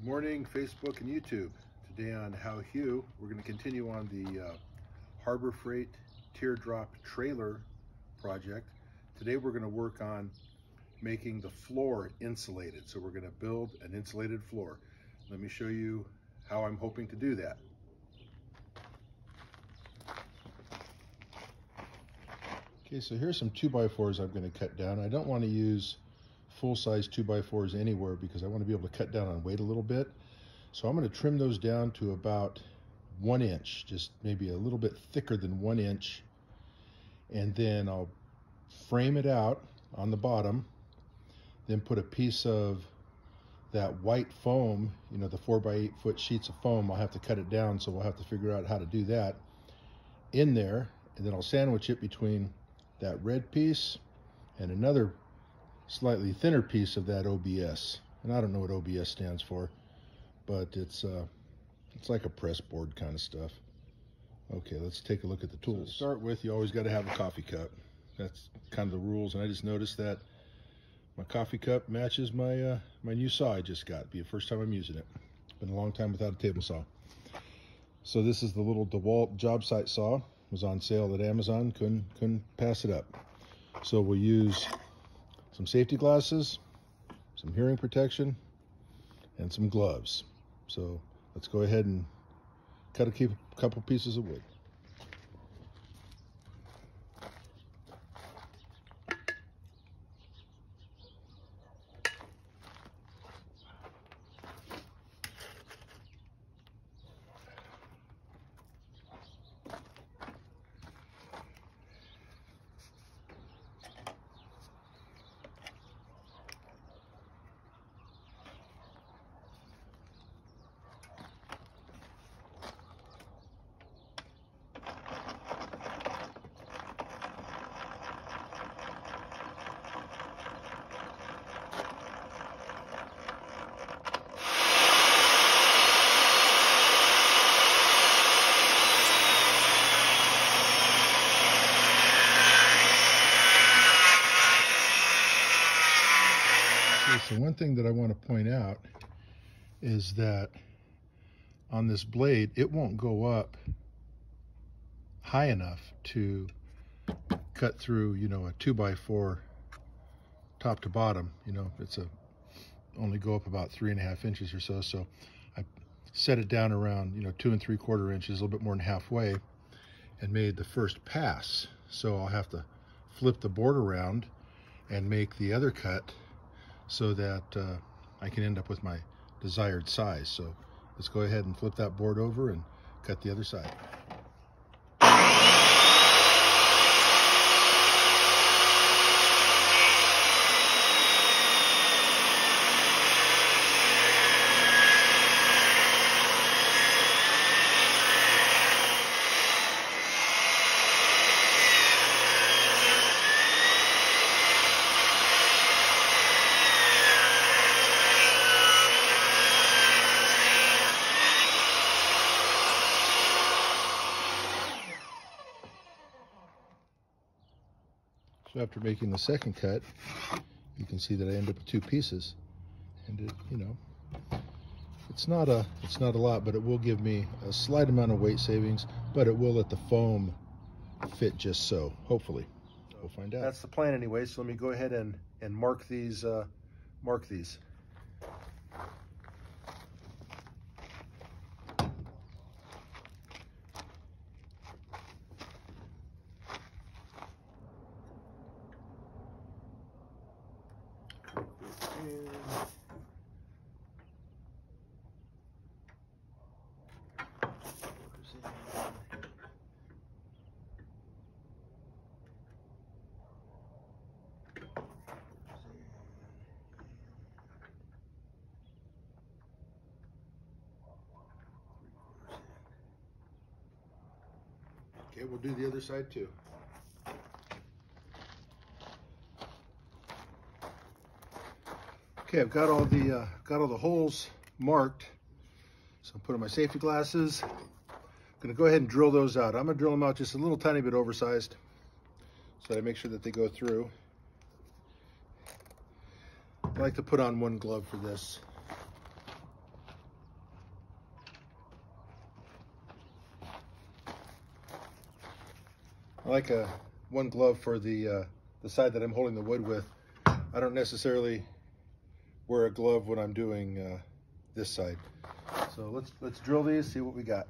morning, Facebook and YouTube. Today on How Hugh, we're going to continue on the Harbor Freight Teardrop trailer project. Today we're going to work on making the floor insulated. So we're going to build an insulated floor. Let me show you how I'm hoping to do that. Okay, so here's some 2x4s I'm going to cut down. I don't want to use full-size 2x4s anywhere because I want to be able to cut down on weight a little bit. So I'm going to trim those down to about 1 inch, just maybe a little bit thicker than 1 inch. And then I'll frame it out on the bottom, then put a piece of that white foam, you know, the 4x8 foot sheets of foam. I'll have to cut it down, so we'll have to figure out how to do that in there. And then I'll sandwich it between that red piece and another slightly thinner piece of that OBS. And I don't know what OBS stands for, but it's like a press board kind of stuff. Okay, let's take a look at the tools. So to start with, you always got to have a coffee cup. That's kind of the rules, and I just noticed that my coffee cup matches my my new saw I just got. It'll be the first time I'm using it. It's been a long time without a table saw. So this is the little DeWalt job site saw. It was on sale at Amazon. Couldn't pass it up. So we'll use some safety glasses, some hearing protection, and some gloves. So let's go ahead and cut a couple pieces of wood. So one thing that I want to point out is that on this blade, it won't go up high enough to cut through, you know, a 2x4 top to bottom. You know, it's only go up about 3.5 inches or so. So I set it down around, you know, 2 3/4 inches, a little bit more than halfway, and made the first pass. So I'll have to flip the board around and make the other cut so that I can end up with my desired size. So let's go ahead and flip that board over and cut the other side. So after making the second cut, you can see that I end up with 2 pieces, and it, you know, it's not a lot, but it will give me a slight amount of weight savings, but it will let the foam fit just so, hopefully. We'll find out. That's the plan anyway, so let me go ahead and mark these. Okay, we'll do the other side too. Okay, I've got all the holes marked. So I'm putting my safety glasses. I'm gonna go ahead and drill those out. I'm gonna drill them out just a little tiny bit oversized so that I make sure that they go through. I like to put on one glove for this. I like one glove for the side that I'm holding the wood with. I don't necessarily wear a glove when I'm doing this side. So let's drill these, see what we got.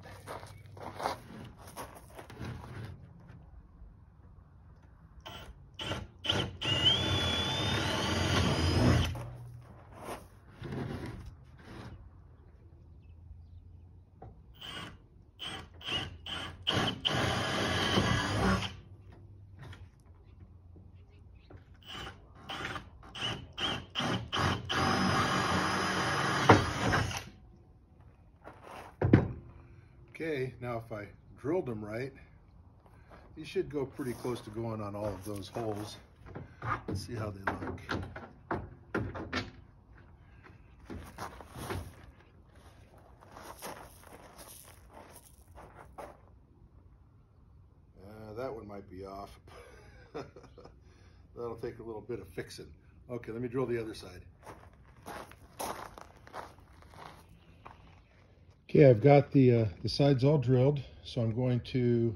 Okay, now if I drilled them right, these should go pretty close to going on all of those holes. Let's see how they look. That one might be off. That'll take a little bit of fixing. Okay, let me drill the other side. Okay, I've got the sides all drilled, so I'm going to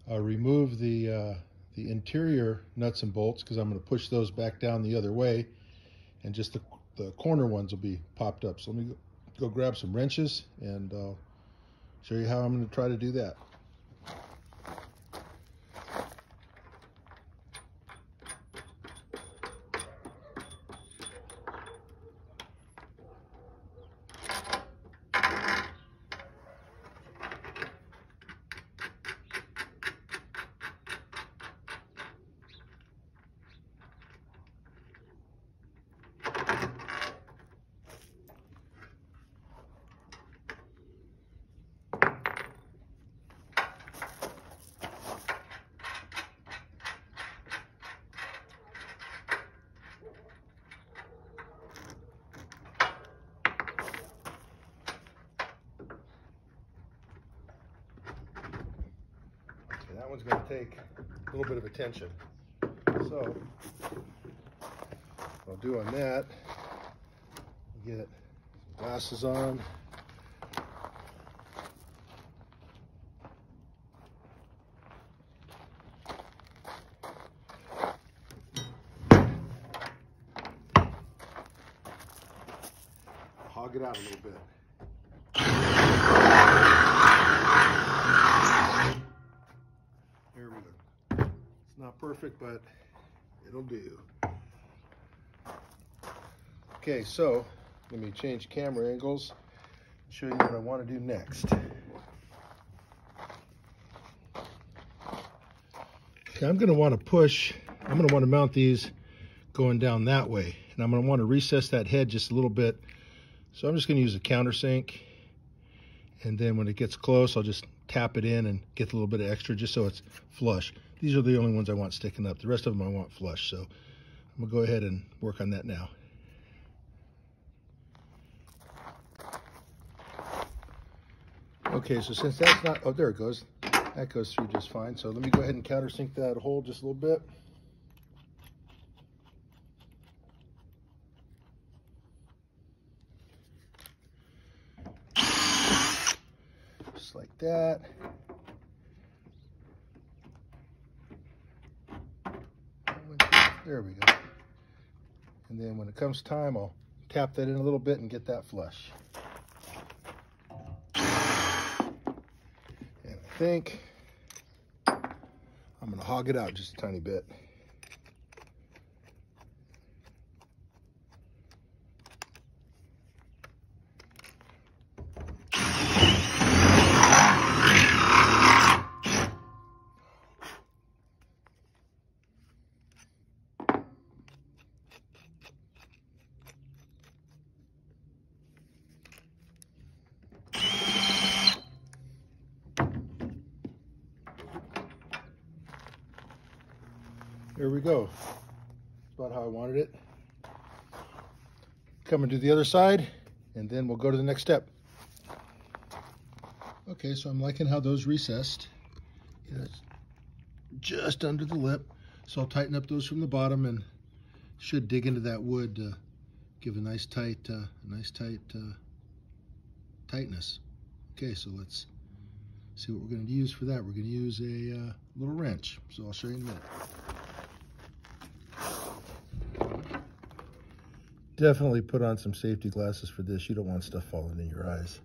remove the interior nuts and bolts because I'm going to push those back down the other way, and just the corner ones will be popped up. So let me go grab some wrenches and show you how I'm going to try to do that. That one's going to take a little bit of attention. So what I'll do on that, get some glasses on. Hog it out a little bit. Not perfect, but it'll do. Okay, so let me change camera angles and show you what I want to do next. Okay, I'm going to want to push, I'm going to want to mount these going down that way, and I'm going to want to recess that head just a little bit. So I'm just going to use a countersink, and then when it gets close, I'll just tap it in and get a little bit of extra just so it's flush. These are the only ones I want sticking up. The rest of them I want flush. So I'm gonna go ahead and work on that now. Okay, so since that's not, oh, there it goes. That goes through just fine. So let me go ahead and countersink that hole just a little bit. Just like that. There we go. And then when it comes time, I'll tap that in a little bit and get that flush. And I think I'm going to hog it out just a tiny bit. There we go. That's about how I wanted it. Come and do the other side, and then we'll go to the next step. Okay, so I'm liking how those recessed. Yeah, it's just under the lip. So I'll tighten up those from the bottom and should dig into that wood to give a nice tightness. Okay, so let's See what we're going to use for that. We're going to use a little wrench. So I'll show you in a minute. Definitely put on some safety glasses for this. You don't want stuff falling in your eyes.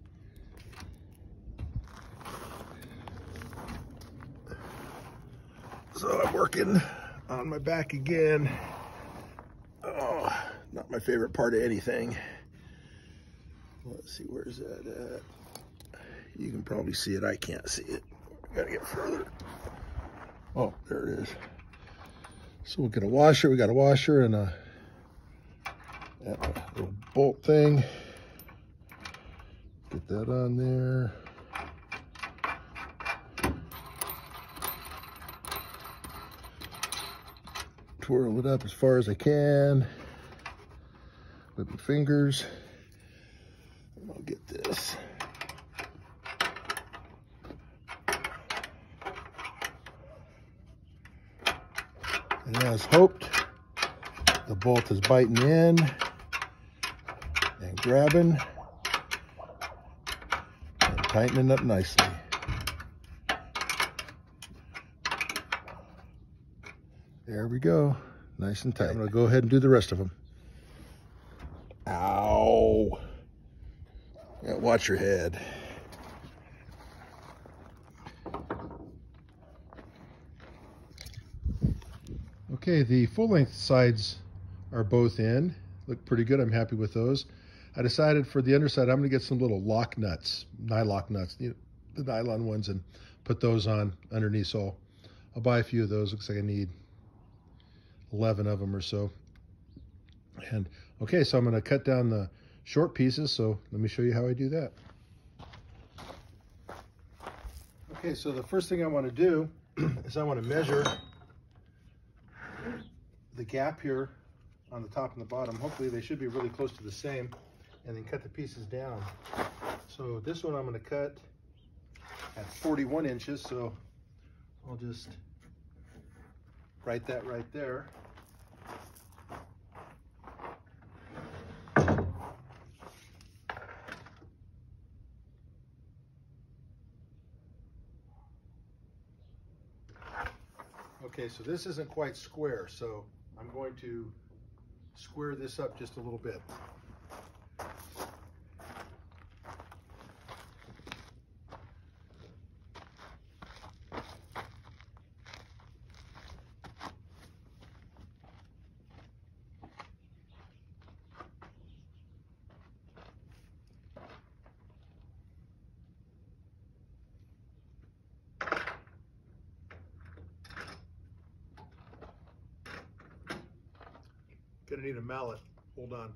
So I'm working on my back again. Oh, not my favorite part of anything. Let's see, where's that at? You can probably see it. I can't see it. Gotta get further. Oh, there it is. So we'll get a washer. We got a washer and a little bolt thing. Get that on there. Twirl it up as far as I can with my fingers. And I'll get this. And as hoped, the bolt is biting in and grabbing and tightening up nicely. There we go, nice and tight. I'm gonna go ahead and do the rest of them. Ow! Yeah, watch your head. Okay, the full-length sides are both in. Look pretty good. I'm happy with those. I decided for the underside, I'm going to get some little lock nuts, nylock nuts, the nylon ones, and put those on underneath. So I'll buy a few of those. Looks like I need 11 of them or so. And okay, so I'm going to cut down the short pieces. So let me show you how I do that. Okay, so the first thing I want to do is I want to measure the gap here on the top and the bottom. Hopefully they should be really close to the same, and then cut the pieces down. So this one I'm going to cut at 41 inches, so I'll just write that right there. Okay, so this isn't quite square, so I'm going to square this up just a little bit. Gonna need a mallet. Hold on.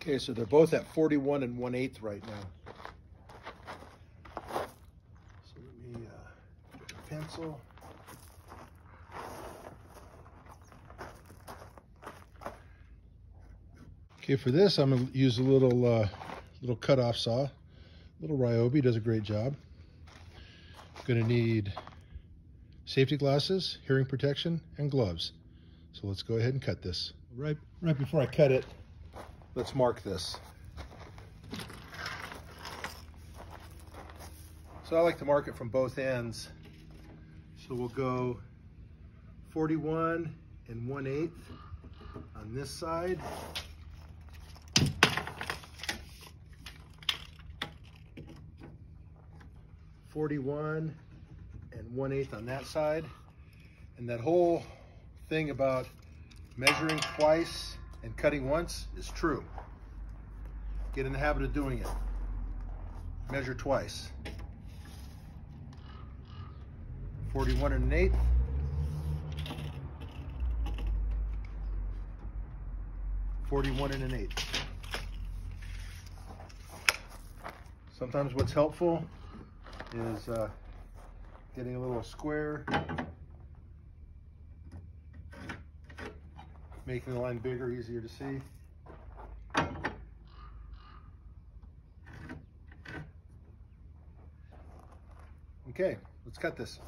Okay, so they're both at 41 1/8 right now. So let me get a pencil. Okay, for this I'm going to use a little cut-off saw. Little Ryobi does a great job. I'm going to need safety glasses, hearing protection, and gloves. So let's go ahead and cut this. Right before I cut it, let's mark this. So I like to mark it from both ends. So we'll go 41 1/8 on this side. .41 1/8 on that side. And that whole thing about measuring twice and cutting once is true. Get in the habit of doing it. Measure twice. 41 1/8. 41 1/8. Sometimes what's helpful is getting a little square, making the line bigger, easier to see. Okay, let's cut this.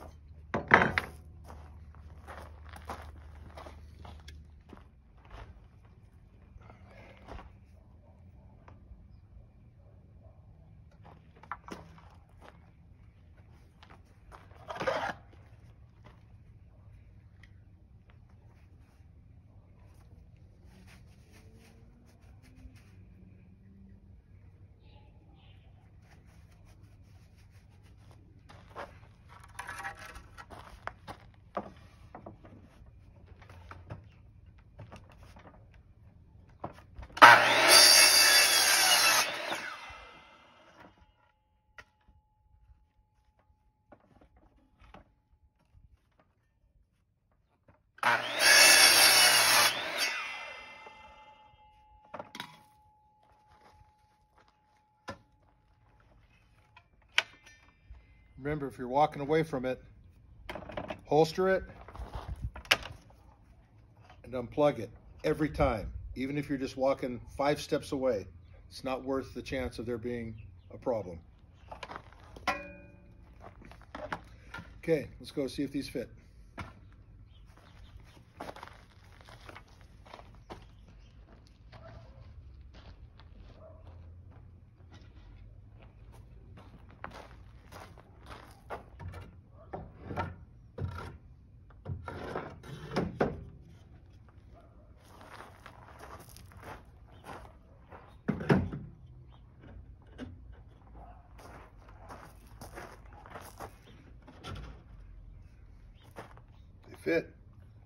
Remember, if you're walking away from it, holster it and unplug it every time, even if you're just walking 5 steps away. It's not worth the chance of there being a problem. Okay, let's go see if these fit. Fit.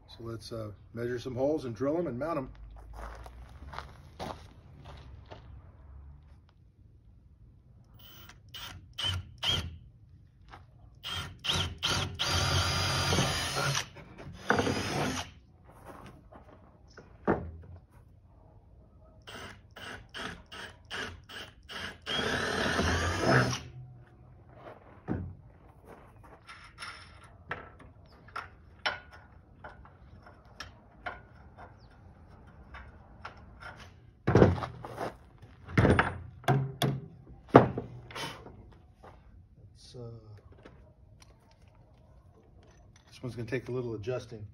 So let's measure some holes and drill them and mount them. This one's going to take a little adjusting.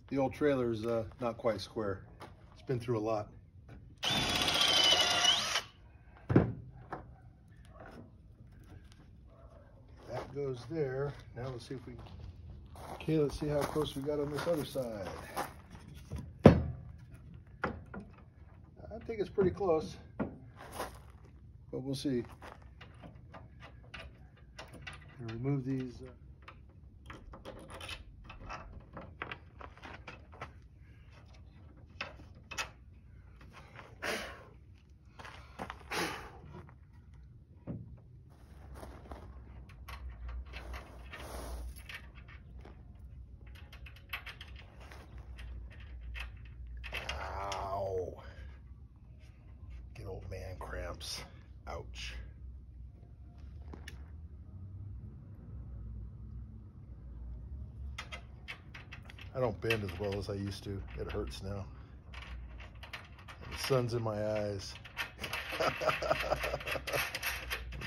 The old trailer is not quite square. It's been through a lot. That goes there. Now let's see if we... Okay, let's see how close we got on this other side. I think it's pretty close, but we'll see. Remove these. Man cramps. Ouch. I don't bend as well as I used to. It hurts now. The sun's in my eyes.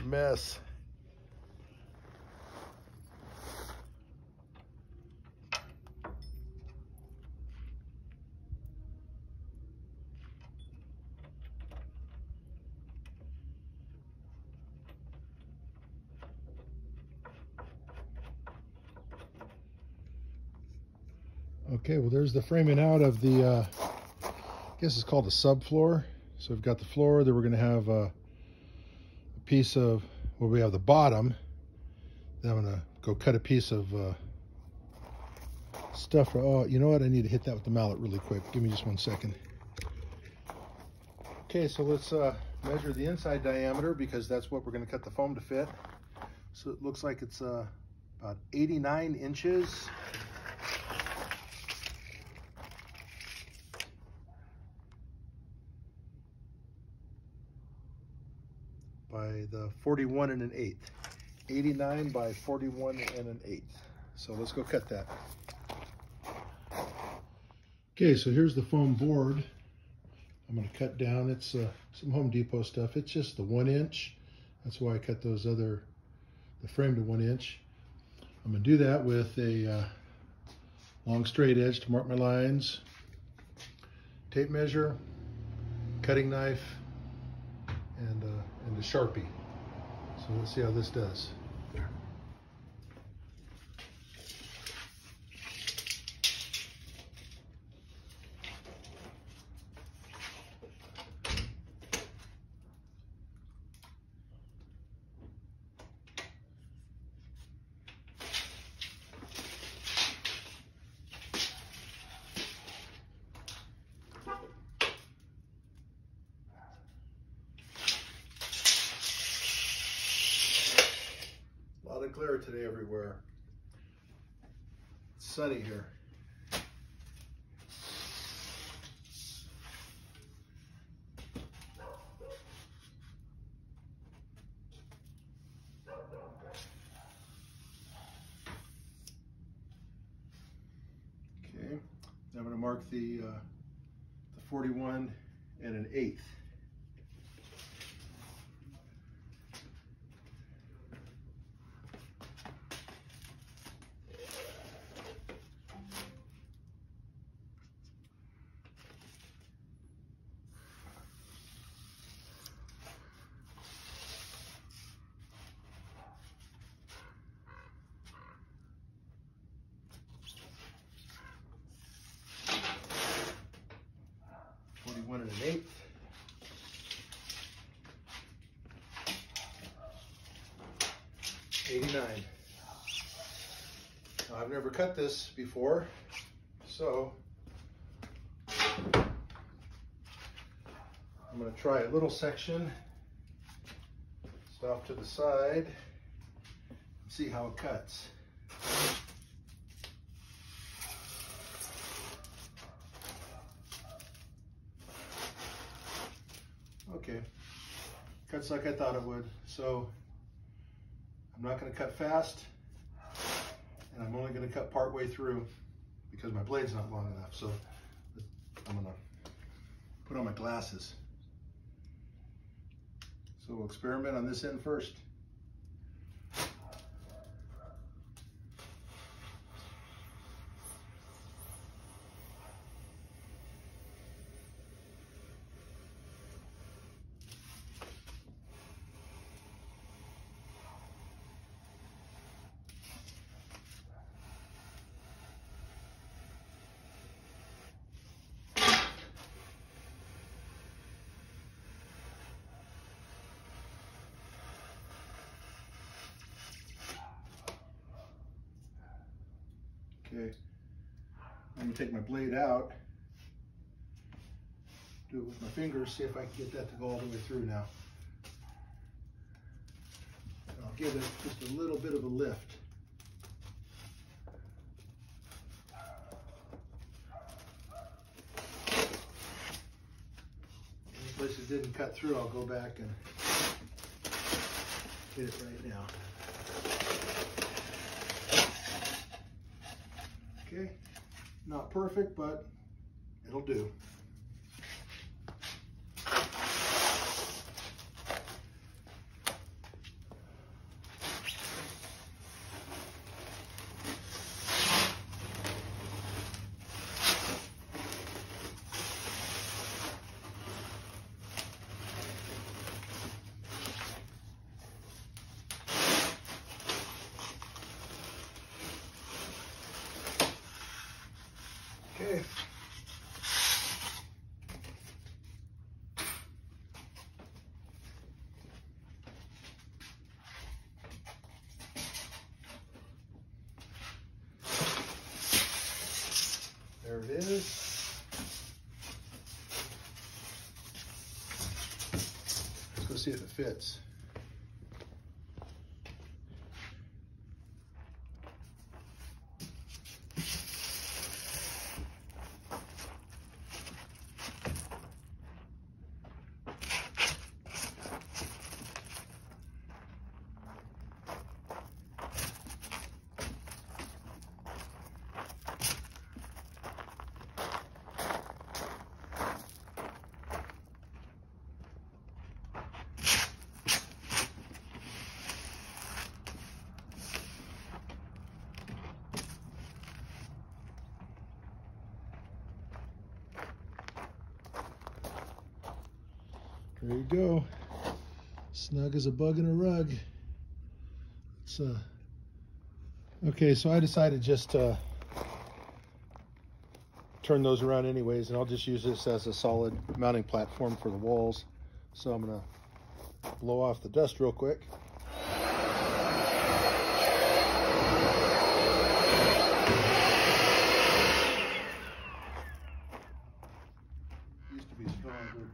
Mess. Okay, well there's the framing out of the, I guess it's called a subfloor. So we've got the floor, then we're going to have a piece of, well, we have the bottom. Then I'm going to go cut a piece of stuff. Oh, you know what? I need to hit that with the mallet really quick. Give me just 1 second. Okay, so let's measure the inside diameter because that's what we're going to cut the foam to fit. So it looks like it's about 89 inches. By the 41 1/8. 89 by 41 1/8. So let's go cut that. Okay, so here's the foam board. I'm going to cut down. It's some Home Depot stuff. It's just the 1 inch. That's why I cut the frame to 1 inch. I'm going to do that with a long straight edge to mark my lines, tape measure, cutting knife, and a Sharpie. So let's see how this does. A lot of glare today everywhere. It's sunny here. Okay, now I'm going to mark the 41 1/8. One and an eighth. 89. Now, I've never cut this before, so I'm going to try a little section, stop to the side, and see how it cuts. Okay, cuts like I thought it would. So I'm not going to cut fast, and I'm only going to cut part way through because my blade's not long enough. So I'm going to put on my glasses. So we'll experiment on this end first. Okay, I'm going to take my blade out, do it with my fingers, see if I can get that to go all the way through now. And I'll give it just a little bit of a lift. Any place it didn't cut through, I'll go back and hit it right now. Okay, not perfect, but it'll do. see if it fits. There you go. Snug as a bug in a rug. It's okay, so I decided just to turn those around anyways, and I'll just use this as a solid mounting platform for the walls. So I'm gonna blow off the dust real quick. Used to be stronger.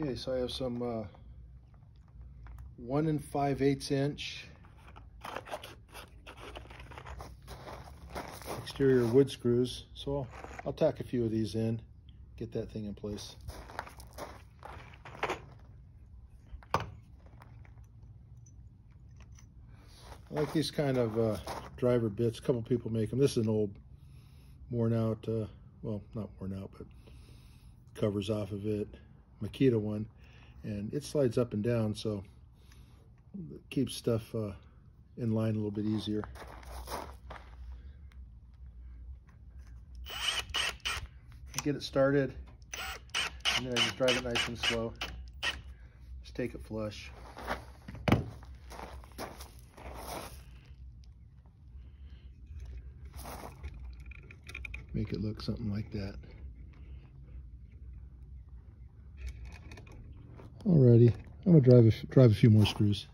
Okay, so I have some 1 5/8 inch exterior wood screws. So I'll tack a few of these in, get that thing in place. I like these kind of driver bits. A couple people make them. This is an old, worn out, well, not worn out, but covers off of it. Makita one, and it slides up and down, so it keeps stuff in line a little bit easier. Get it started, and then I just drive it nice and slow. Just take it flush. Make it look something like that. Alrighty, I'm gonna drive a few more screws.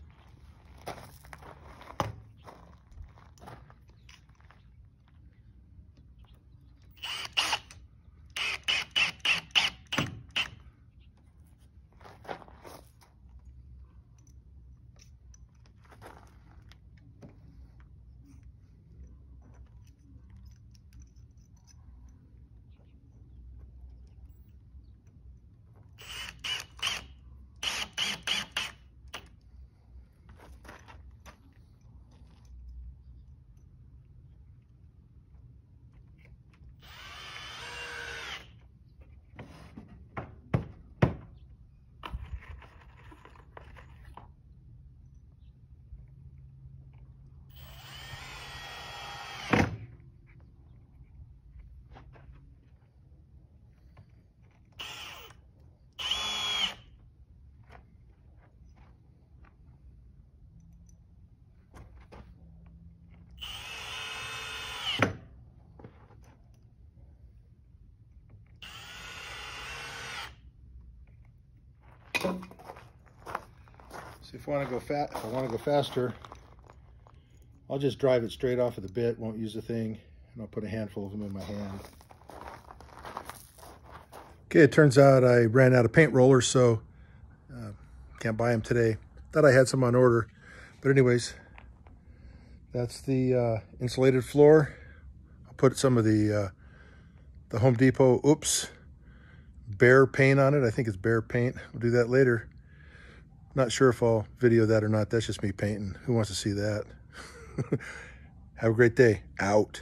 So if I want to go faster, I'll just drive it straight off of the bit, won't use the thing, and I'll put a handful of them in my hand. Okay, it turns out I ran out of paint rollers, so can't buy them today. Thought I had some on order, but anyways, that's the insulated floor. I'll put some of the Home Depot, Bear paint on it. I think it's Bear paint. We'll do that later. Not sure if I'll video that or not. That's just me painting. Who wants to see that? Have a great day. Out.